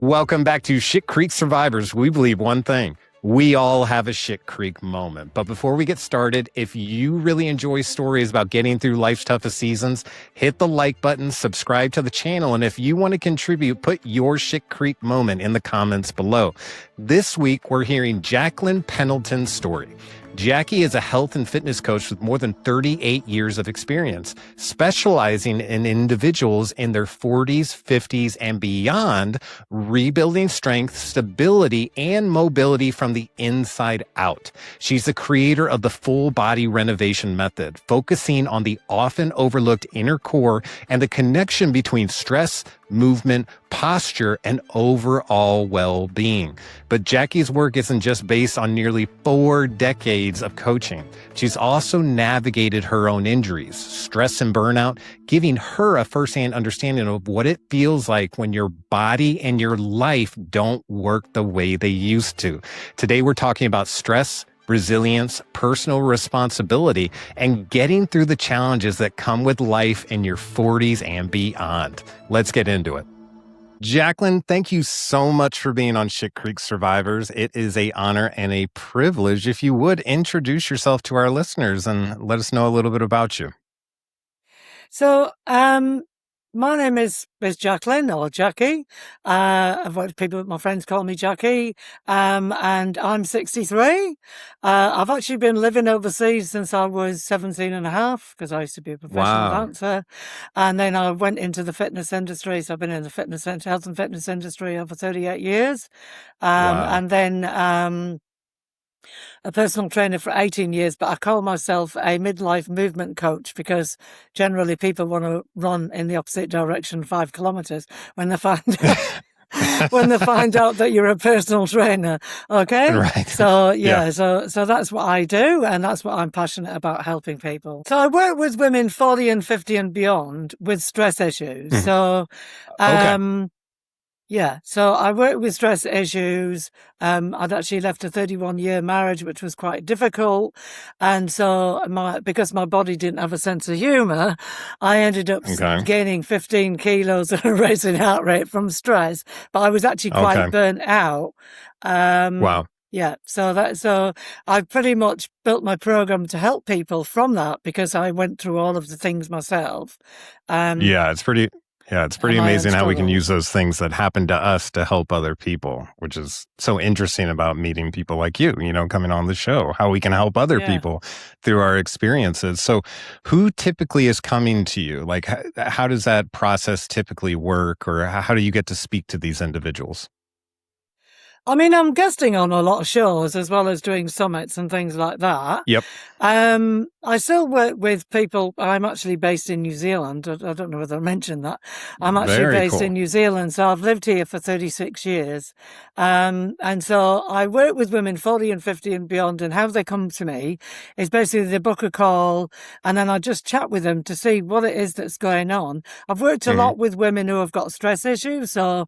Welcome back to Shit Creek Survivors. We believe one thing. We all have a Shit Creek moment. But before we get started, if you really enjoy stories about getting through life's toughest seasons, hit the like button, subscribe to the channel, and if you want to contribute, put your Shit Creek moment in the comments below. This week, we're hearing Jacqueline Pendleton's story. Jackie is a health and fitness coach with more than 38 years of experience, specializing in individuals in their 40s, 50s, and beyond, rebuilding strength, stability, and mobility from the inside out. She's the creator of the full body renovation method, focusing on the often overlooked inner core and the connection between stress, movement, posture, and overall well-being. But Jackie's work isn't just based on nearly 4 decades of coaching. She's also navigated her own injuries, stress and burnout, giving her a firsthand understanding of what it feels like when your body and your life don't work the way they used to. Today, we're talking about stress, resilience, personal responsibility, and getting through the challenges that come with life in your 40s and beyond. Let's get into it. Jacqueline, thank you so much for being on Shit Creek Survivors. It is an honor and a privilege. If you would introduce yourself to our listeners and let us know a little bit about you. So, my name is Jacqueline, or Jackie. My friends call me Jackie, and I'm 63. I've actually been living overseas since I was 17 and a half, because I used to be a professional dancer. And then I went into the fitness industry. So I've been in the health and fitness industry over 38 years. And then a personal trainer for 18 years, but I call myself a midlife movement coach because generally people want to run in the opposite direction 5 kilometers when they find out that you're a personal trainer. Okay. Right. So so that's what I do. And that's what I'm passionate about, helping people. So I work with women 40 and 50 and beyond with stress issues. So, yeah, so I work with stress issues. I'd actually left a 31-year marriage, which was quite difficult. And so because my body didn't have a sense of humor, I ended up gaining 15 kilos at a racing heart rate from stress. But I was actually quite burnt out. Yeah, so I pretty much built my program to help people from that because I went through all of the things myself. It's pretty amazing how we can use those things that happen to us to help other people, which is so interesting about meeting people like you, coming on the show, how we can help other people through our experiences. So who typically is coming to you? Like, how does that process typically work, or how do you get to speak to these individuals? I mean, I'm guesting on a lot of shows as well as doing summits and things like that. Yep. I still work with people. I'm actually based in New Zealand. I don't know whether I mentioned that. I'm actually based in New Zealand. So I've lived here for 36 years. And so I work with women 40 and 50 and beyond, and how they come to me is basically they book a call and then I just chat with them to see what it is that's going on. I've worked a lot with women who have got stress issues. So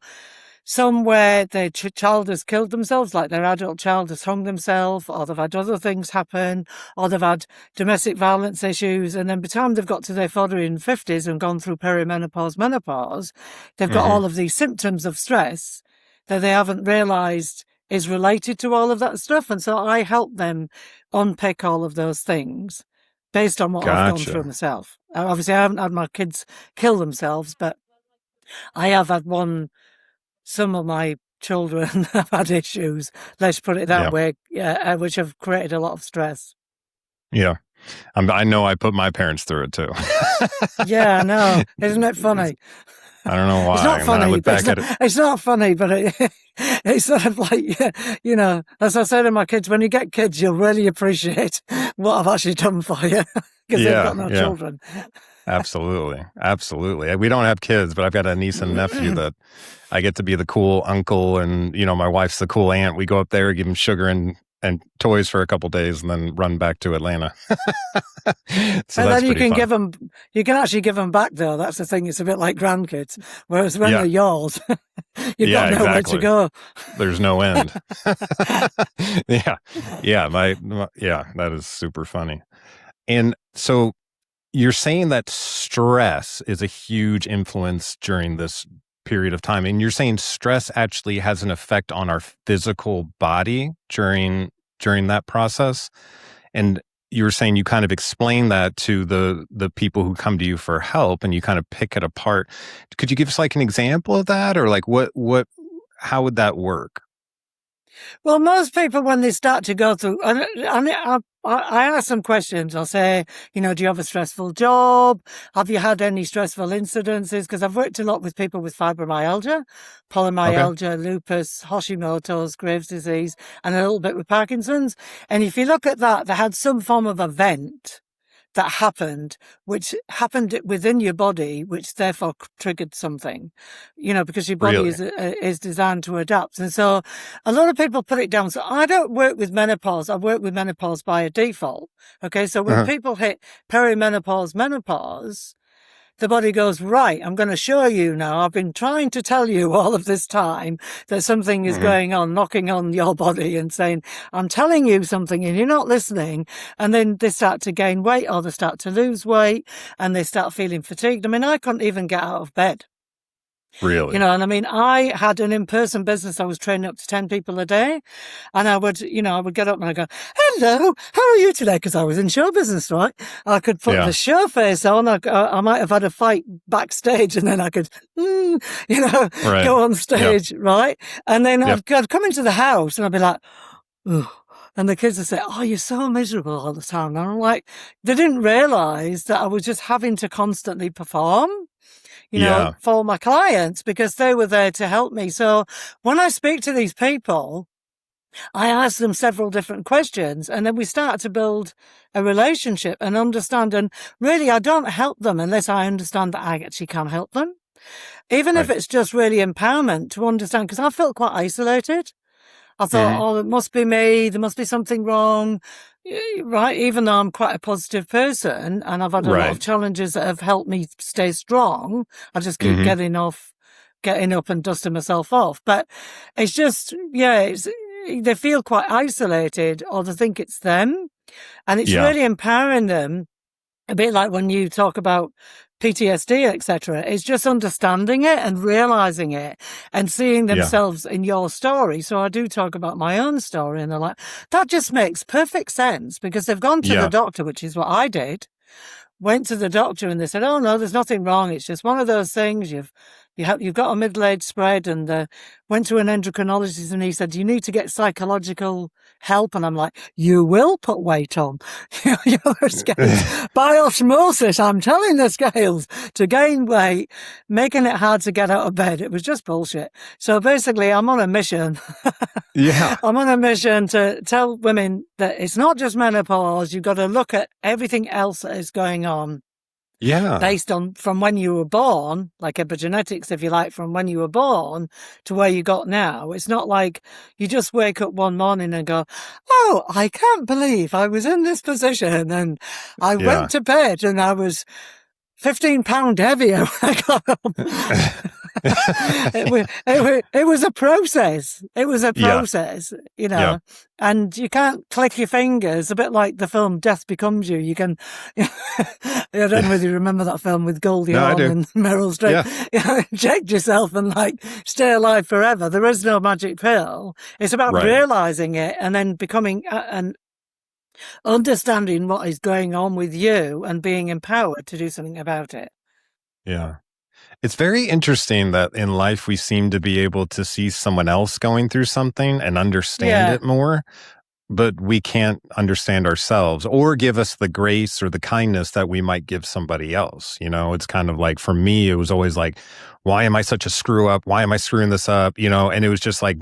some where their child has killed themselves, like their adult child has hung themselves, or they've had other things happen, or they've had domestic violence issues. And then by the time they've got to their 40s and 50s and gone through perimenopause, menopause, they've got all of these symptoms of stress that they haven't realized is related to all of that stuff. And so I help them unpick all of those things based on what I've gone through myself. Obviously, I haven't had my kids kill themselves, but I have had some of my children have had issues, let's put it that way, which have created a lot of stress. Yeah. I know I put my parents through it too. Yeah, I know. Isn't it funny? I don't know why. It's not funny. It's not funny, but it's sort of like, as I say to my kids, when you get kids, you'll really appreciate what I've actually done for you because they've got no children. Absolutely. We don't have kids, but I've got a niece and nephew that I get to be the cool uncle, and my wife's the cool aunt. We go up there, give them sugar and toys for a couple days, and then run back to Atlanta. And then you can actually give them back though. That's the thing. It's a bit like grandkids. Whereas when they're yours, you've got nowhere to go. There's no end. That is super funny. And so you're saying that stress is a huge influence during this period of time. And you're saying stress actually has an effect on our physical body during that process. And you were saying you kind of explain that to the people who come to you for help, and you kind of pick it apart. Could you give us like an example of that, or like how would that work? Well, most people, when they start to go through, I ask them questions. I'll say, do you have a stressful job? Have you had any stressful incidences? Because I've worked a lot with people with fibromyalgia, polymyalgia, lupus, Hashimoto's, Graves' disease, and a little bit with Parkinson's. And if you look at that, they had some form of event that happened, which happened within your body, which therefore triggered something, because your body is designed to adapt. And so a lot of people put it down. So I don't work with menopause. I work with menopause by a default. Okay. So when people hit perimenopause, menopause, the body goes, right, I'm going to show you now. I've been trying to tell you all of this time that something is going on, knocking on your body and saying, I'm telling you something and you're not listening. And then they start to gain weight, or they start to lose weight, and they start feeling fatigued. I mean, I couldn't even get out of bed. Really? And I mean, I had an in-person business. I was training up to 10 people a day. And I would get up and I'd go, hello, how are you today? Because I was in show business, right? I could put the show face on. I might have had a fight backstage, and then I could, go on stage, right? And then I'd come into the house and I'd be like, ugh. And the kids would say, oh, you're so miserable all the time. And I'm like, they didn't realize that I was just having to constantly perform. For my clients, because they were there to help me. So when I speak to these people, I ask them several different questions, and then we start to build a relationship and understand. And really, I don't help them unless I understand that I actually can help them. Even if it's just really empowerment to understand, because I felt quite isolated. I thought, oh, it must be me. There must be something wrong. Right. Even though I'm quite a positive person and I've had a lot of challenges that have helped me stay strong, I just keep getting up and dusting myself off. But it's just, they feel quite isolated, or they think it's them. And it's really empowering them. A bit like when you talk about PTSD, etc. It's just understanding it and realizing it and seeing themselves in your story. So I do talk about my own story, and they're like, that just makes perfect sense, because they've gone to the doctor, which is what I did. Went to the doctor and they said, oh no, there's nothing wrong. It's just one of those things. You've got a middle age spread. And went to an endocrinologist, and he said, you need to get psychological help. And I'm like, you will put weight on. Your scales. By osmosis, I'm telling the scales to gain weight, making it hard to get out of bed. It was just bullshit. So basically, I'm on a mission. I'm on a mission to tell women that it's not just menopause. You've got to look at everything else that is going on. Based on from when you were born, like epigenetics, if you like, from when you were born to where you got now. It's not like you just wake up one morning and go, oh, I can't believe I was in this position, and I went to bed and I was 15 pounds heavier when I got home. It was a process. It was a process, and you can't click your fingers. A bit like the film Death Becomes You. You can, I don't know whether you remember that film with Goldie Hawn and Meryl Streep. Inject yourself and stay alive forever. There is no magic pill. It's about realizing it and then becoming and understanding what is going on with you and being empowered to do something about it. Yeah. It's very interesting that in life we seem to be able to see someone else going through something and understand it more, but we can't understand ourselves or give us the grace or the kindness that we might give somebody else. It's kind of like, for me, it was always like, why am I such a screw up? Why am I screwing this up? And it was just like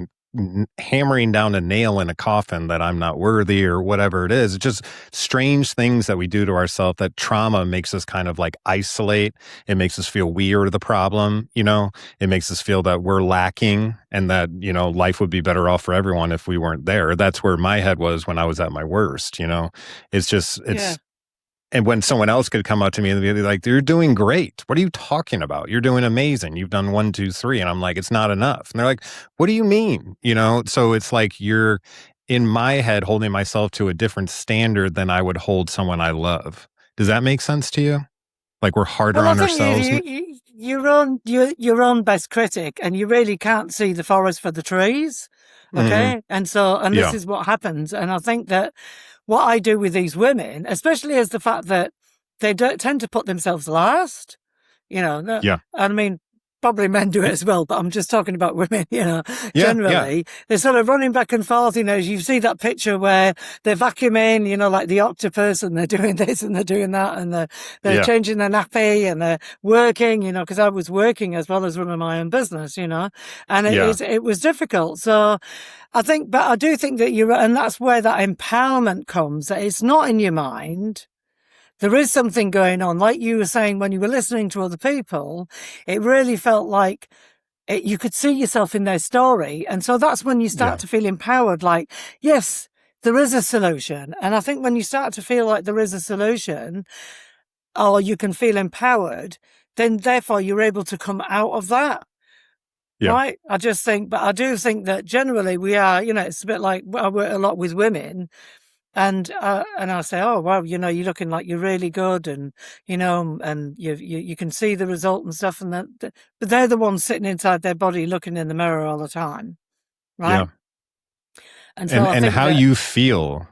hammering down a nail in a coffin that I'm not worthy or whatever it is. It's just strange things that we do to ourselves, that trauma makes us kind of like isolate. It makes us feel we are the problem, it makes us feel that we're lacking and that, life would be better off for everyone if we weren't there. That's where my head was when I was at my worst, And when someone else could come up to me and be like, you're doing great. What are you talking about? You're doing amazing. You've done 1, 2, 3. And I'm like, it's not enough. And they're like, what do you mean? So it's like you're in my head holding myself to a different standard than I would hold someone I love. Does that make sense to you? Like we're harder on ourselves? your own best critic, and you really can't see the forest for the trees. Okay. Mm-hmm. And this is what happens. And I think that what I do with these women, especially is the fact that they don't tend to put themselves last, Yeah. I mean, probably men do it as well, but I'm just talking about women, generally. They're sort of running back and forth, you see that picture where they're vacuuming, like the octopus, and they're doing this and they're doing that, and they're changing their nappy, and they're working, because I was working as well as running my own business, and it was difficult. So but I do think that and that's where that empowerment comes, that it's not in your mind. There is something going on. Like you were saying, when you were listening to other people, it really felt like you could see yourself in their story. And so that's when you start to feel empowered, like, yes, there is a solution. And I think when you start to feel like there is a solution, or you can feel empowered, then therefore you're able to come out of that. Yeah. Right? I do think that generally we are, it's a bit like, I work a lot with women. And I say, oh, well, you're looking like you're really good, and, and you can see the result and stuff. And but they're the ones sitting inside their body looking in the mirror all the time. Right. Yeah. And so and how you feel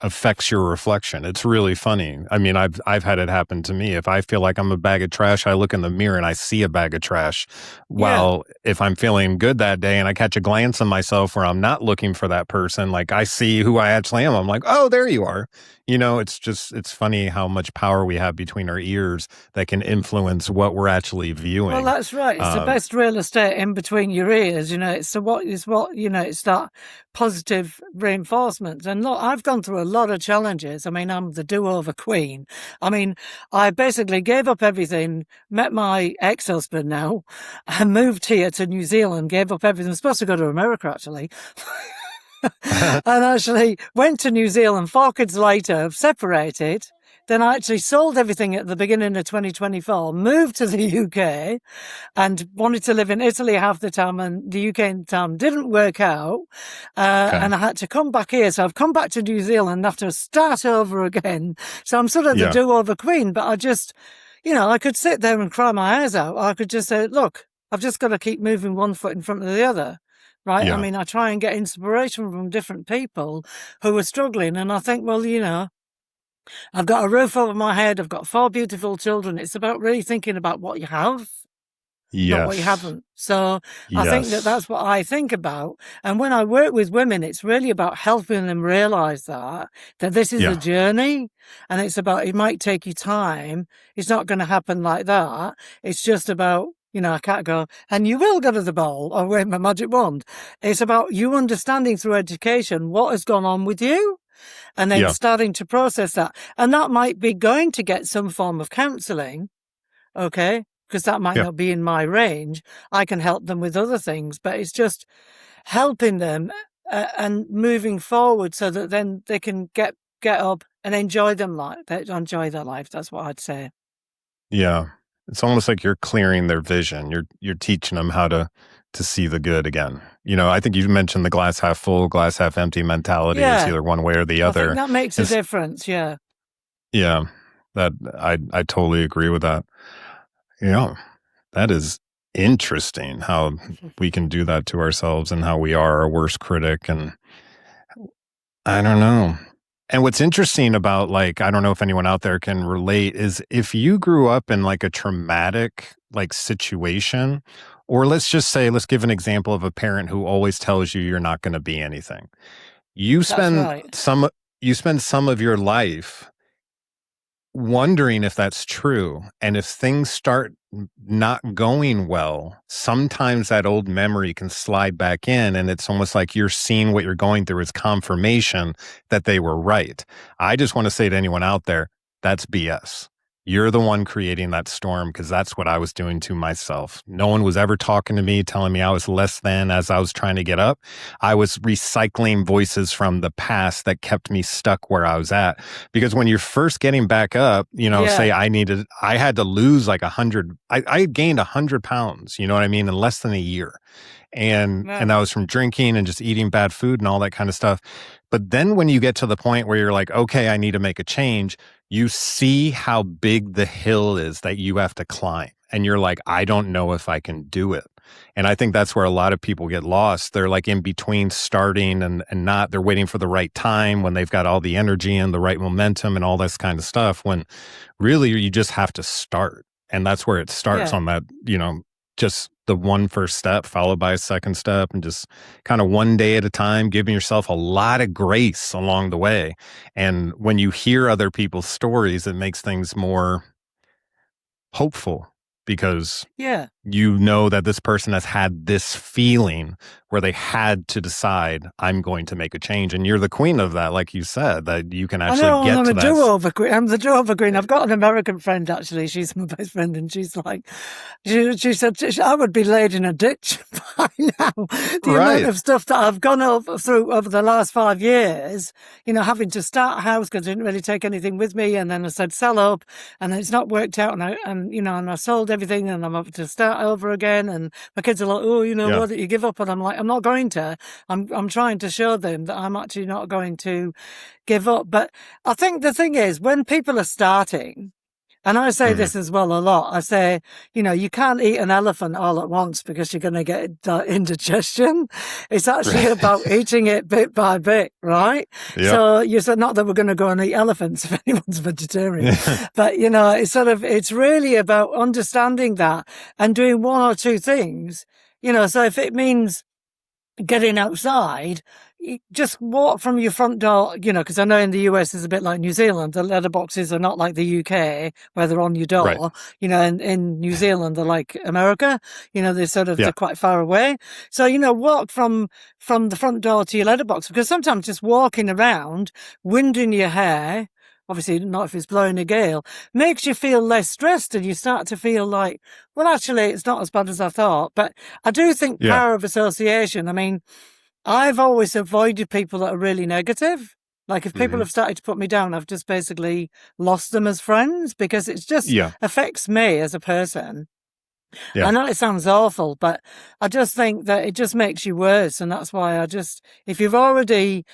affects your reflection. It's really funny. I mean, I've had it happen to me. If I feel like I'm a bag of trash, I look in the mirror and I see a bag of trash. While if I'm feeling good that day and I catch a glance of myself where I'm not looking for that person, like I see who I actually am, I'm like, oh, there you are. It's funny how much power we have between our ears that can influence what we're actually viewing. Well, that's right. It's the best real estate in between your ears. It's that positive reinforcement. And look, I've gone through a lot of challenges. I mean, I'm the do-over queen. I mean, I basically gave up everything, met my ex-husband now, and moved here to New Zealand, gave up everything. I'm supposed to go to America, actually. And actually went to New Zealand 4 kids later, separated. Then I actually sold everything at the beginning of 2024, moved to the UK, and wanted to live in Italy half the time, and the UK time didn't work out. And I had to come back here. So I've come back to New Zealand after start over again. So I'm sort of the do-over queen, but I just, I could sit there and cry my eyes out. I could just say, look, I've just got to keep moving one foot in front of the other. Right. Yeah. I mean, I try and get inspiration from different people who are struggling. And I think, well, I've got a roof over my head. I've got 4 beautiful children. It's about really thinking about what you have, not what you haven't. So I think that's what I think about. And when I work with women, it's really about helping them realize that this is a journey, and it's about, it might take you time. It's not going to happen like that. It's just about, I can't go, and you will go to the ball or wave my magic wand. It's about you understanding through education what has gone on with you, and then starting to process that. And that might be going to get some form of counselling, okay? Because that might not be in my range. I can help them with other things, but it's just helping them and moving forward so that then they can get up and enjoy their life. That's what I'd say. Yeah. It's almost like you're clearing their vision. You're teaching them how to see the good again. I think you mentioned the glass half full, glass half empty mentality. It's either one way or the other. I think that makes a difference. Yeah. Yeah. That I totally agree with that. That is interesting how we can do that to ourselves and how we are our worst critic. And I don't know. And what's interesting about, like, I don't know if anyone out there can relate, is if you grew up in like a traumatic situation, or let's give an example of a parent who always tells you you're not going to be anything. You spend some of your life wondering if that's true. And if things start not going well, sometimes that old memory can slide back in, and it's almost like you're seeing what you're going through as confirmation that they were right. I just want to say to anyone out there, that's BS. You're the one creating that storm, because that's what I was doing to myself. No one was ever talking to me, telling me I was less than as I was trying to get up. I was recycling voices from the past that kept me stuck where I was at. Because when you're first getting back up, say I had to lose like 100, I gained 100 pounds, you know what I mean, in less than a year. And that was from drinking and just eating bad food and all that kind of stuff. But then when you get to the point where you're like, okay, I need to make a change, you see how big the hill is that you have to climb. and you're like, I don't know if I can do it. And I think that's where a lot of people get lost. They're like in between starting and not. They're waiting for the right time when they've got all the energy and the right momentum and all this kind of stuff, when really you just have to start. And that's where it starts Yeah. on that, just the one first step followed by a second step, and just kind of one day at a time, giving yourself a lot of grace along the way. And when you hear other people's stories, it makes things more hopeful, because Yeah. you know that this person has had this feeling where they had to decide, I'm going to make a change. And you're the queen of that, like you said, that you can actually get I'm to a that. do-over queen. I'm the do-over queen. I've got an American friend, actually. She's my best friend, and she's like, she said, I would be laid in a ditch by now. The amount of stuff that I've gone through over the last 5 years, having to start a house because I didn't really take anything with me. And then I said, sell up, and it's not worked out. And I sold everything, and I'm up to start over again. And my kids are like, oh, why don't you give up? And I'm like, I'm not going to. I'm trying to show them that I'm actually not going to give up. But I think the thing is, when people are starting, and I say this as well a lot, I say, you can't eat an elephant all at once because you're going to get indigestion. It's actually about eating it bit by bit, right? Yep. So you said, not that we're going to go and eat elephants if anyone's vegetarian, but it's really about understanding that and doing one or two things, so if it means getting outside, just walk from your front door, because I know in the US it's a bit like New Zealand. The letterboxes are not like the UK where they're on your door. Right. In New Zealand they're like America. They're quite far away. So, walk from the front door to your letterbox, because sometimes just walking around, wind in your hair, obviously not if it's blowing a gale, makes you feel less stressed, and you start to feel like, well, actually, it's not as bad as I thought. But I do think power of association. I mean, I've always avoided people that are really negative. Like if people have started to put me down, I've just basically lost them as friends, because it just affects me as a person. Yeah. I know it sounds awful, but I just think that it just makes you worse. And that's why if you've already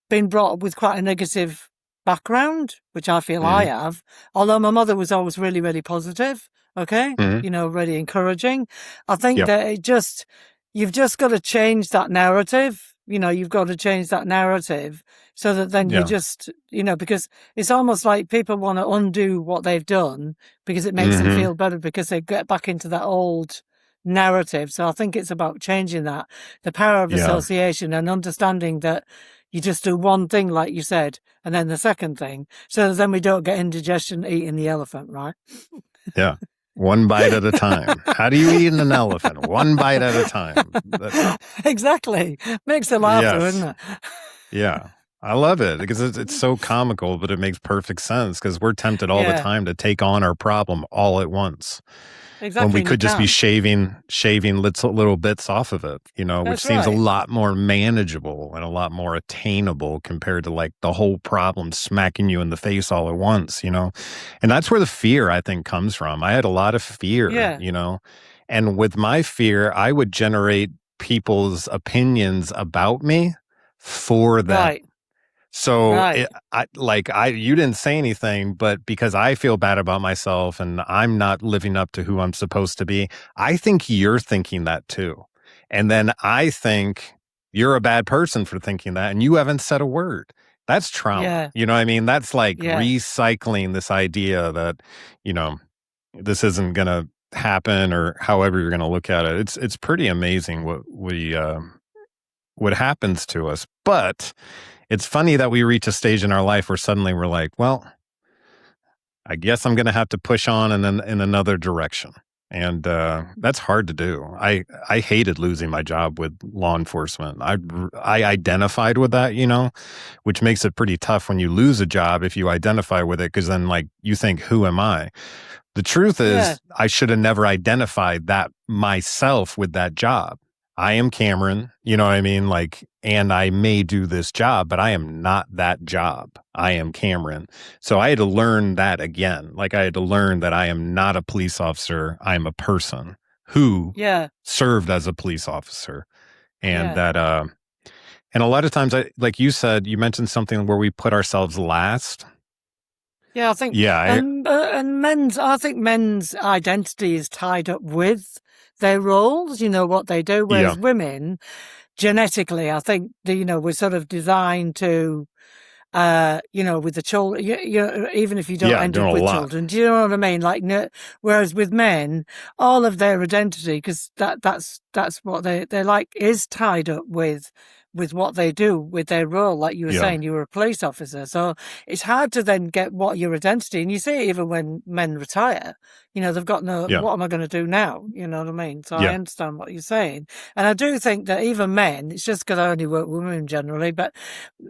been brought up with quite a negative background, which I feel I have, although my mother was always really, really positive, really encouraging. I think that you've just got to change that narrative. You've got to change that narrative so that then you just, because it's almost like people want to undo what they've done because it makes them feel better, because they get back into that old narrative. So I think it's about changing that, the power of association, and understanding that you just do one thing, like you said, and then the second thing, so that then we don't get indigestion eating the elephant, right? Yeah. One bite at a time. How do you eat an elephant? One bite at a time. Exactly. Makes a laughter, isn't it? Yeah. I love it because it's so comical, but it makes perfect sense, because we're tempted all the time to take on our problem all at once. Exactly. When we could just be shaving little bits off of it, which seems a lot more manageable and a lot more attainable compared to like the whole problem smacking you in the face all at once, And that's where the fear, I think, comes from. I had a lot of fear, and with my fear, I would generate people's opinions about me for them. Right. So you didn't say anything, but because I feel bad about myself and I'm not living up to who I'm supposed to be, I think you're thinking that too. And then I think you're a bad person for thinking that, and you haven't said a word. That's trauma. Yeah. You know what I mean? That's like recycling this idea that, this isn't going to happen, or however you're going to look at it. It's pretty amazing what happens to us. But it's funny that we reach a stage in our life where suddenly we're like, well, I guess I'm going to have to push on and then in another direction. And that's hard to do. I hated losing my job with law enforcement. I identified with that, which makes it pretty tough when you lose a job if you identify with it, because then like you think, who am I? The truth is, I should have never identified that myself with that job. I am Cameron, you know what I mean? Like, and I may do this job, but I am not that job. I am Cameron. So I had to learn that again. Like, I had to learn that I am not a police officer. I am a person who served as a police officer. And that, and a lot of times, like you said, you mentioned something where we put ourselves last. Yeah, I think, Yeah. I think men's identity is tied up with their roles, what they do, whereas women, genetically, I think, we're sort of designed to, with the children, even if you don't end up with children, do you know what I mean? Like, whereas with men, all of their identity, because that's what they're like, is tied up with what they do, with their role. Like you were saying, you were a police officer, so it's hard to then get what your identity. And you see it even when men retire, they've got what am I going to do now? You know what I mean? So I understand what you're saying, and I do think that even men, it's just because I only work with women generally, but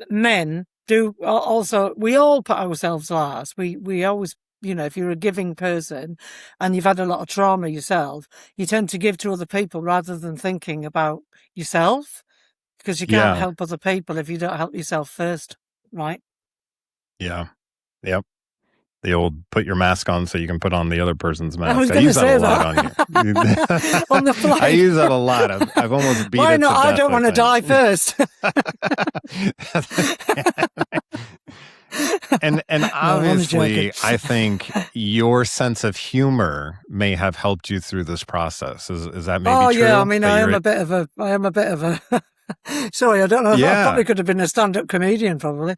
men do also, we all put ourselves last. We always, if you're a giving person and you've had a lot of trauma yourself, you tend to give to other people rather than thinking about yourself, because you can't help other people if you don't help yourself first, right? Yeah. Yep. The old put your mask on so you can put on the other person's mask. I was going to say that a lot on you. On the flight. I use that a lot. I've almost beat Why it not? to death, I don't want to die first. And obviously, I think your sense of humor may have helped you through this process. Is that maybe true? Oh yeah, I mean, I am a bit of a. Sorry, I don't know. I probably could have been a stand-up comedian, probably.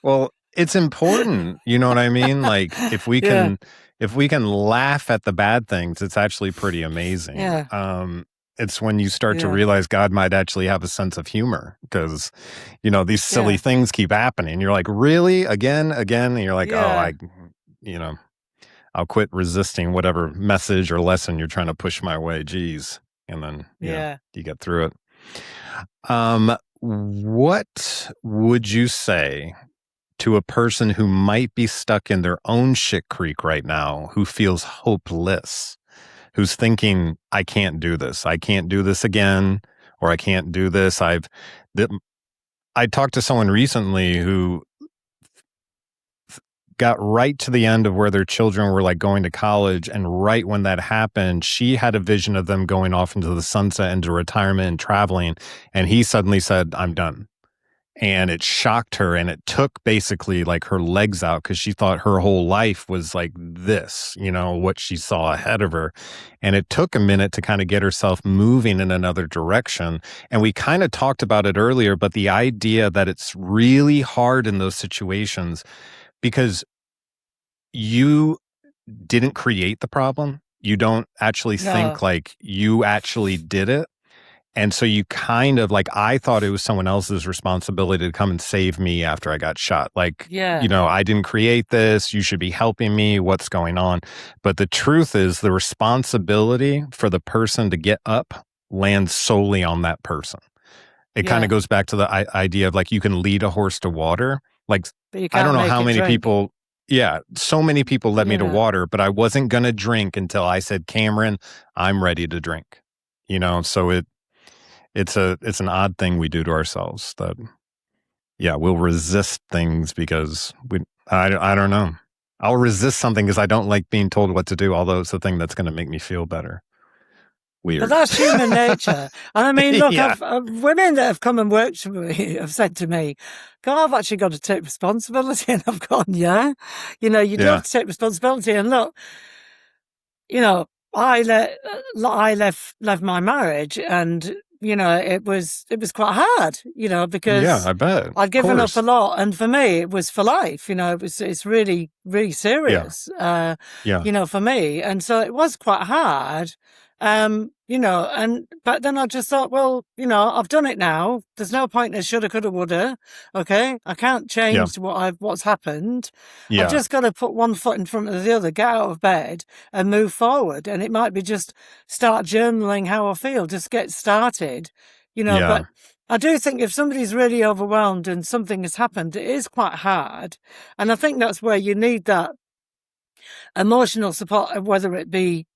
Well, it's important. You know what I mean? Like if we can laugh at the bad things, it's actually pretty amazing. Yeah. It's when you start to realize God might actually have a sense of humor, because, these silly things keep happening. You're like, really? Again? And you're like, I'll quit resisting whatever message or lesson you're trying to push my way. Geez. And then, you get through it. What would you say to a person who might be stuck in their own shit creek right now, who feels hopeless, who's thinking, I can't do this again, or I can't do this. I talked to someone recently who got right to the end of where their children were like going to college, and right when that happened, she had a vision of them going off into the sunset, into retirement and traveling, and he suddenly said, I'm done. And it shocked her, and it took basically like her legs out, because she thought her whole life was like this, what she saw ahead of her. And it took a minute to kind of get herself moving in another direction. And we kind of talked about it earlier, but the idea that it's really hard in those situations because you didn't create the problem. You don't actually think like you actually did it. And so you kind of like, I thought it was someone else's responsibility to come and save me after I got shot. Like, I didn't create this. You should be helping me. What's going on? But the truth is, the responsibility for the person to get up lands solely on that person. It kind of goes back to the idea of like, you can lead a horse to water. Like, I don't know how many people. Yeah, so many people led me to water, but I wasn't going to drink until I said, Cameron, I'm ready to drink. So it's an odd thing we do to ourselves that, we'll resist things because I don't know. I'll resist something because I don't like being told what to do, although it's the thing that's going to make me feel better. Weird. But that's human nature. And I mean, look, women that have come and worked for me have said to me, God, I've actually got to take responsibility. And I've gone, you do have to take responsibility. And look, I left my marriage, and it was quite hard, because I bet I'd given up a lot, and for me it was for life. It's really, really serious. For me, and so it was quite hard. But then I just thought, well, I've done it now. There's no point in shoulda, coulda, woulda. Okay, I can't change what's happened. I've just got to put one foot in front of the other, get out of bed, and move forward. And it might be just start journaling how I feel, just get started. But I do think if somebody's really overwhelmed and something has happened, it is quite hard. And I think that's where you need that emotional support, whether it be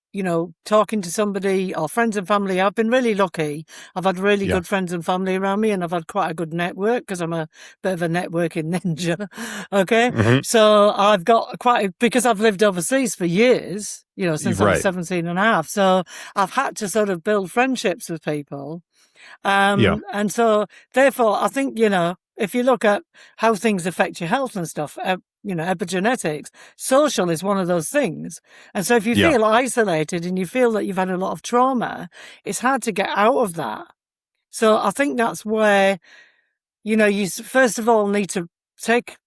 talking to somebody or friends and family. I've been really lucky. I've had really good friends and family around me, and I've had quite a good network because I'm a bit of a networking ninja. Okay. Mm-hmm. So I've got because I've lived overseas for years, since I was 17 and a half. So I've had to sort of build friendships with people. And so therefore I think, if you look at how things affect your health and stuff, epigenetics, social is one of those things. And so if you feel isolated and you feel that you've had a lot of trauma, it's hard to get out of that. So I think that's where, you first of all need to take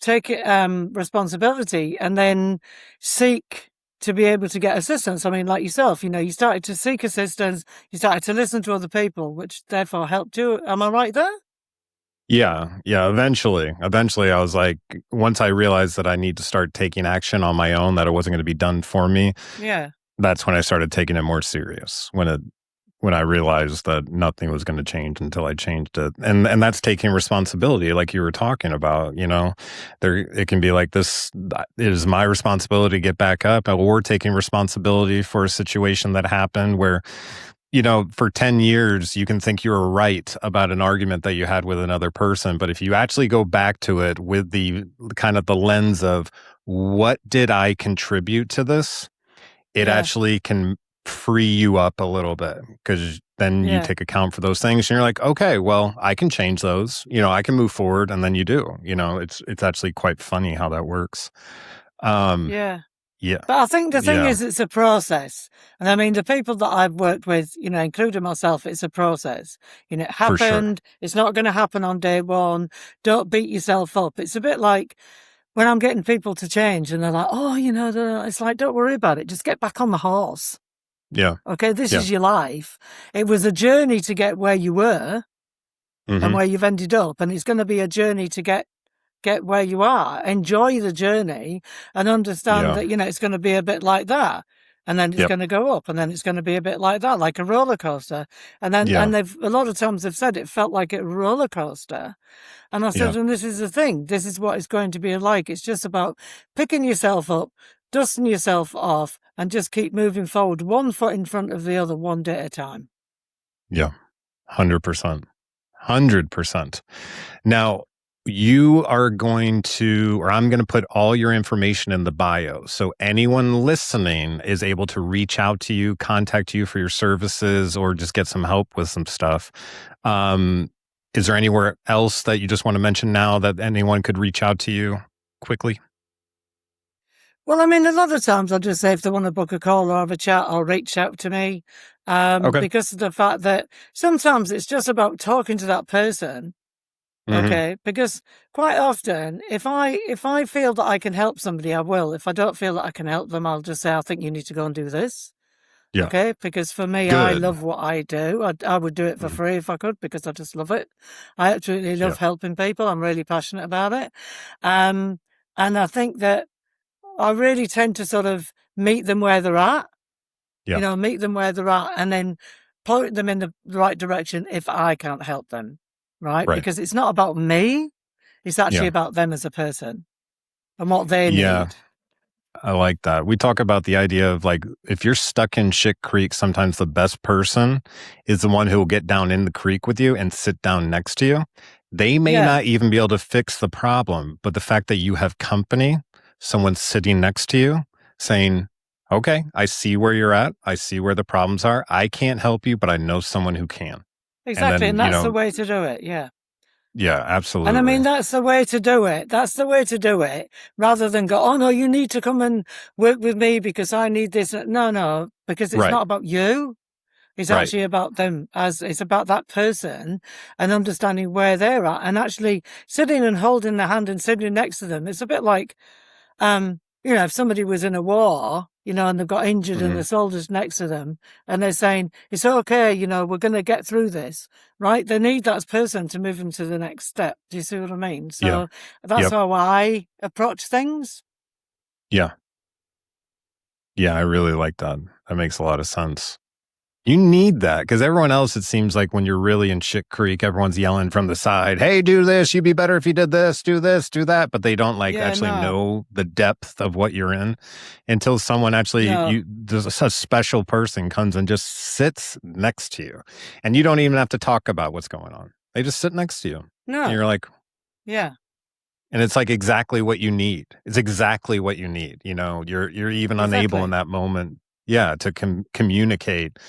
responsibility and then seek to be able to get assistance. I mean, like yourself, you started to seek assistance, you started to listen to other people, which therefore helped you. Am I right there? Yeah. Eventually, I was like, once I realized that I need to start taking action on my own, that it wasn't going to be done for me. Yeah. That's when I started taking it more serious. When I realized that nothing was going to change until I changed it. And that's taking responsibility, like you were talking about, it can be like this, it is my responsibility to get back up, or taking responsibility for a situation that happened where, for 10 years, you can think you were right about an argument that you had with another person. But if you actually go back to it with the kind of the lens of what did I contribute to this, it actually can free you up a little bit, because then you take account for those things and you're like, okay, well, I can change those, I can move forward. And then you do, it's actually quite funny how that works. Yeah. But I think the thing is, it's a process. And I mean, the people that I've worked with, including myself, it's a process. It happened. Sure. It's not going to happen on day one. Don't beat yourself up. It's a bit like when I'm getting people to change and they're like, oh, it's like, don't worry about it. Just get back on the horse. Yeah. Okay, this is your life. It was a journey to get where you were and where you've ended up. And it's going to be a journey to get where you are. Enjoy the journey and understand that, it's going to be a bit like that. And then it's going to go up, and then it's going to be a bit like that, like a roller coaster. And then, and a lot of times they've said it felt like a roller coaster. And I said, and this is the thing, this is what it's going to be like. It's just about picking yourself up, dusting yourself off, and just keep moving forward, one foot in front of the other, one day at a time. Yeah, 100%. 100%. Now, you are going to, or I'm going to put all your information in the bio. So anyone listening is able to reach out to you, contact you for your services, or just get some help with some stuff. Is there anywhere else that you just want to mention now that anyone could reach out to you quickly? Well, I mean, a lot of times I'll just say if they want to book a call or have a chat, I'll reach out to me. Because of the fact that sometimes it's just about talking to that person. Okay, because quite often, if I feel that I can help somebody, I will. If I don't feel that I can help them, I'll just say, I think you need to go and do this. Yeah. Okay, because for me, I love what I do. I would do it for free if I could, because I just love it. I absolutely love helping people. I'm really passionate about it. And I think that I really tend to sort of meet them where they're at. Meet them where they're at, and then point them in the right direction if I can't help them. Right? Because it's not about me. It's actually about them as a person and what they need. I like that. We talk about the idea of, like, if you're stuck in shit creek, sometimes the best person is the one who will get down in the creek with you and sit down next to you. They may not even be able to fix the problem, but the fact that you have company, someone sitting next to you saying, okay, I see where you're at. I see where the problems are. I can't help you, but I know someone who can. Exactly, and that's the way to do it, yeah. Yeah, absolutely. And I mean, that's the way to do it. That's the way to do it, rather than go, oh, no, you need to come and work with me because I need this. No, because it's not about you. It's actually about them. It's about that person and understanding where they're at, and actually sitting and holding their hand and sitting next to them. It's a bit like, if somebody was in a war, and they've got injured and the soldiers next to them, and they're saying, it's okay, we're going to get through this, right? They need that person to move them to the next step. Do you see what I mean? So that's how I approach things. Yeah. Yeah, I really like that. That makes a lot of sense. You need that, because everyone else, it seems like when you're really in shit creek, everyone's yelling from the side, hey, do this, you'd be better if you did this, do that. But they don't know the depth of what you're in until someone actually, there's a special person comes and just sits next to you. And you don't even have to talk about what's going on. They just sit next to you. No. And you're like, yeah. And it's like exactly what you need. It's exactly what you need. You're even unable in that moment, to communicate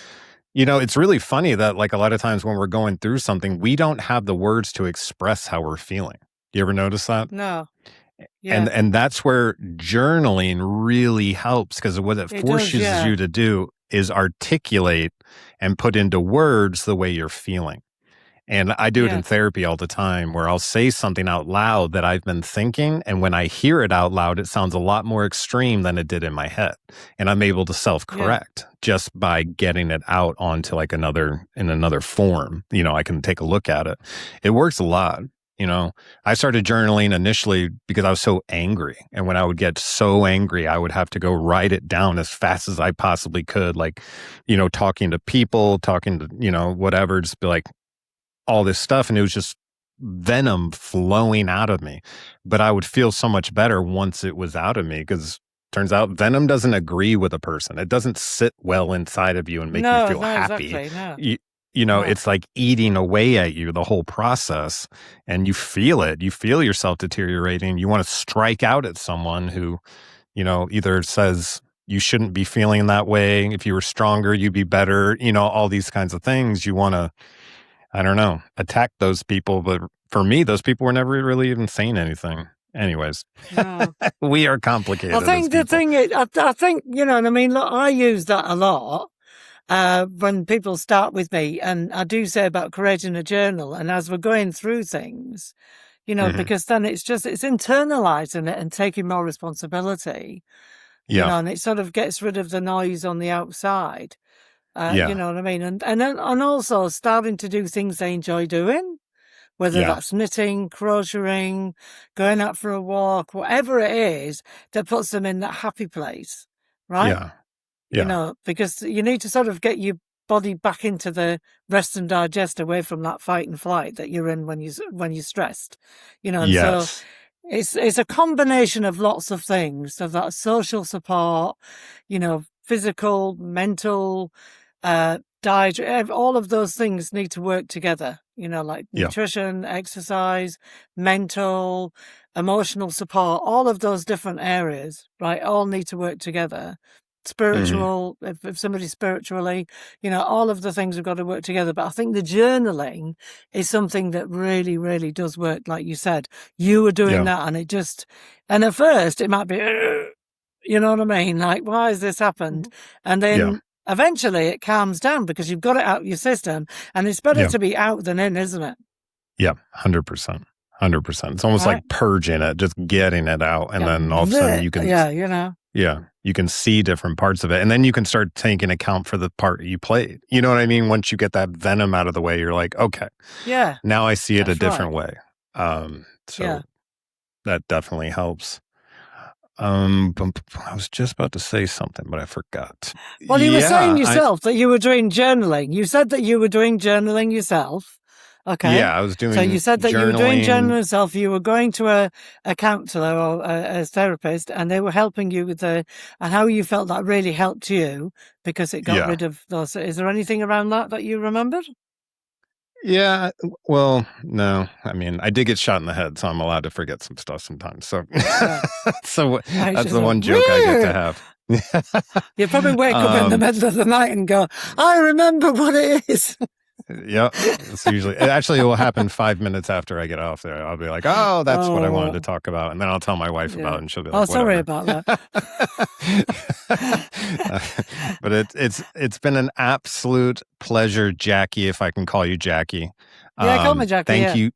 It's really funny that like a lot of times when we're going through something, we don't have the words to express how we're feeling. You ever notice that? No. And Yeah. and that's where journaling really helps, because what it It does, forces yeah. you to do is articulate and put into words the way you're feeling. And I do it in Yeah. therapy all the time, where I'll say something out loud that I've been thinking. And when I hear it out loud, it sounds a lot more extreme than it did in my head. And I'm able to self Yeah. correct just by getting it out onto like in another form. I can take a look at it. It works a lot. I started journaling initially because I was so angry. And when I would get so angry, I would have to go write it down as fast as I possibly could. Like, talking to people, talking to, whatever, just be like, all this stuff, and it was just venom flowing out of me. But I would feel so much better once it was out of me, because turns out venom doesn't agree with a person. It doesn't sit well inside of you and make you No, feel no, happy. exactly. No. No. It's like eating away at you the whole process, and you feel it. You feel yourself deteriorating. You want to strike out at someone who, either says you shouldn't be feeling that way. If you were stronger, you'd be better. All these kinds of things. You want to, I don't know, attack those people. But for me, those people were never really even saying anything. Anyways, No. we are complicated. I think the thing is, I think, look, I use that a lot when people start with me, and I do say about creating a journal. And as we're going through things, because then it's internalizing it and taking more responsibility, and it sort of gets rid of the noise on the outside. You know what I mean? And also starting to do things they enjoy doing, whether that's knitting, crocheting, going out for a walk, whatever it is that puts them in that happy place, right? Because you need to sort of get your body back into the rest and digest, away from that fight and flight that you're in when you're stressed, and so it's a combination of lots of things, of that social support, physical, mental, diet, all of those things need to work together, like nutrition, exercise, mental, emotional support, all of those different areas, right, all need to work together. Spiritual, if somebody's spiritually, all of the things have got to work together. But I think the journaling is something that really, really does work. Like you said, you were doing that, and at first it might be, you know what I mean? Like, why has this happened? And then eventually it calms down because you've got it out of your system, and it's better to be out than in, isn't it? Yeah, 100%. 100%. It's almost like purging it, just getting it out. And then all of a sudden you can, you can see different parts of it. And then you can start taking account for the part you played. You know what I mean? Once you get that venom out of the way, you're like, okay, now I see it a different way. So that definitely helps. I was just about to say something, but I forgot. Well, you were saying yourself that you were doing journaling. You said that you were doing journaling yourself. Okay. Yeah, I was doing. So you said that you were doing journaling yourself. You were going to a counselor or a therapist, and they were helping you with and how you felt that really helped you because it got rid of those. Is there anything around that you remembered? Yeah, well, no. I mean, I did get shot in the head, so I'm allowed to forget some stuff sometimes. So, so that's the one joke I get to have. You probably wake up in the middle of the night and go, "I remember what it is." Yep, it's usually. It will happen 5 minutes after I get off there. I'll be like, "Oh, that's what I wanted to talk about," and then I'll tell my wife about it, and she'll be like, "Oh, sorry about that." But it's been an absolute pleasure, Jackie, if I can call you Jackie. Yeah, call me Jackie.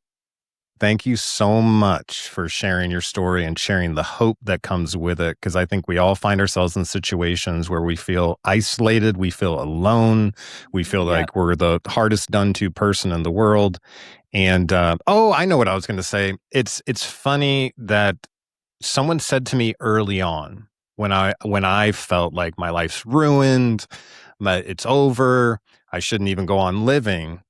Thank you so much for sharing your story and sharing the hope that comes with it, because I think we all find ourselves in situations where we feel isolated, we feel alone, we feel like we're the hardest done to person in the world. And I know what I was going to say. It's funny that someone said to me early on when I felt like my life's ruined, it's over, I shouldn't even go on living.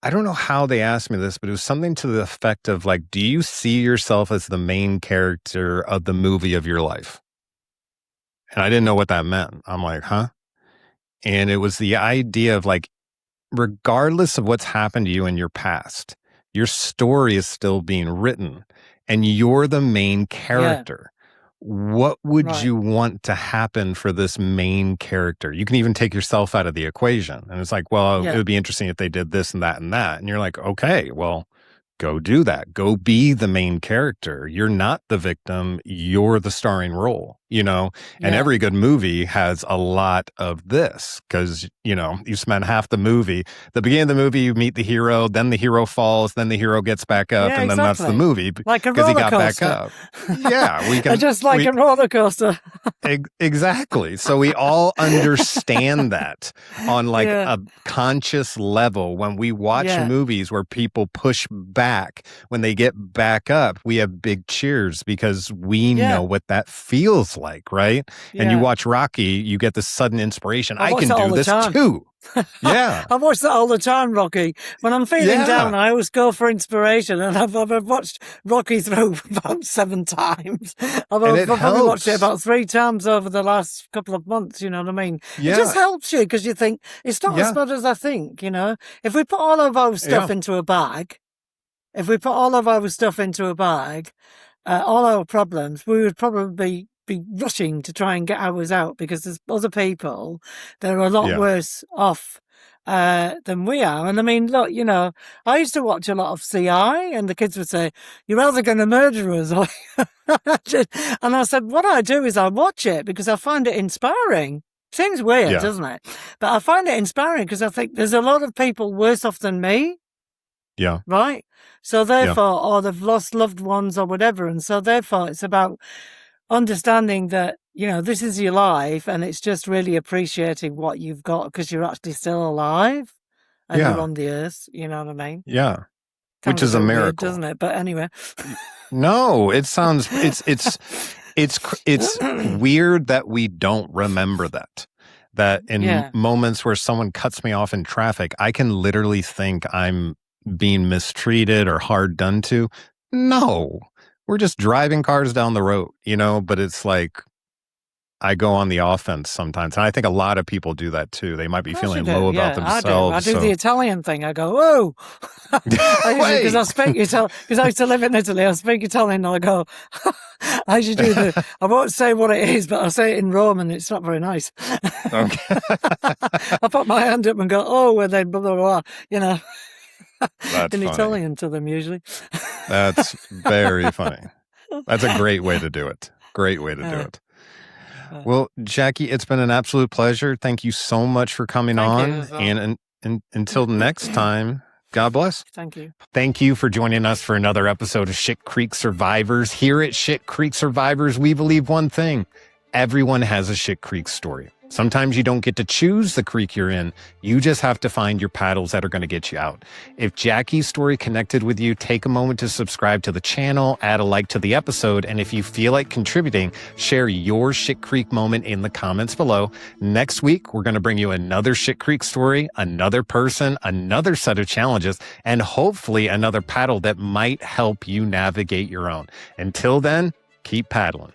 I don't know how they asked me this, but it was something to the effect of like, do you see yourself as the main character of the movie of your life? And I didn't know what that meant. I'm like, huh? And it was the idea of like, regardless of what's happened to you in your past, your story is still being written and you're the main character. what would Right. you want to happen for this main character? You can even take yourself out of the equation. And it's like, well, it would be interesting if they did this and that and that. And you're like, okay, well, go do that. Go be the main character. You're not the victim. You're the starring role, you know? And every good movie has a lot of this because, you know, you spend half the movie. The beginning of the movie, you meet the hero, then the hero falls, then the hero gets back up, and then that's the movie. Like a because he roller got back coaster. up. Yeah, we can. Just like a roller coaster. Exactly. So we all understand that on like a conscious level when we watch movies where people push back. When they get back up, we have big cheers because we know what that feels like, right? And you watch Rocky, you get this sudden inspiration. I can do this too. Yeah. I watch that all the time, Rocky. When I'm feeling down, I always go for inspiration, and I've watched Rocky through about 7 times. I've probably watched it about 3 times over the last couple of months, you know what I mean? Yeah. It just helps you because you think, it's not as bad as I think, you know? If we put all of our stuff into a bag, all our problems, we would probably be rushing to try and get ours out because there's other people that are a lot worse off than we are. And I mean, look, you know, I used to watch a lot of CI and the kids would say, you're either going to murder us or... And I said, what I do is I watch it because I find it inspiring. Seems weird, doesn't it? But I find it inspiring because I think there's a lot of people worse off than me. Yeah. Right? So therefore, or they've lost loved ones or whatever. And so therefore, it's about understanding that, you know, this is your life and it's just really appreciating what you've got because you're actually still alive and you're on the earth. You know what I mean? Yeah. Which is a miracle, weird, doesn't it? But anyway. No, it sounds, it's weird that we don't remember that. That in moments where someone cuts me off in traffic, I can literally think I'm being mistreated or hard done to. No, we're just driving cars down the road, you know, but it's like I go on the offense sometimes. And I think a lot of people do that too. They might be feeling low about themselves. I do the Italian thing. I go, whoa. Because I speak Italian, because I used to live in Italy. I speak Italian and I go, I usually do I won't say what it is, but I say it in Roman. It's not very nice. Okay. I put my hand up and go, oh, and then blah, blah, blah, you know. That's in funny. Italian to them usually. That's very funny. That's a great way to do it. Great way to do it. Well, Jackie, it's been an absolute pleasure. Thank you so much for coming on. And until next time, God bless. Thank you. Thank you for joining us for another episode of Shit Creek Survivors. Here at Shit Creek Survivors, we believe one thing. Everyone has a Shit Creek story. Sometimes you don't get to choose the creek you're in. You just have to find your paddles that are going to get you out. If Jackie's story connected with you, take a moment to subscribe to the channel, add a like to the episode, and if you feel like contributing, share your Shit Creek moment in the comments below. Next week, we're going to bring you another Shit Creek story, another person, another set of challenges, and hopefully another paddle that might help you navigate your own. Until then, keep paddling.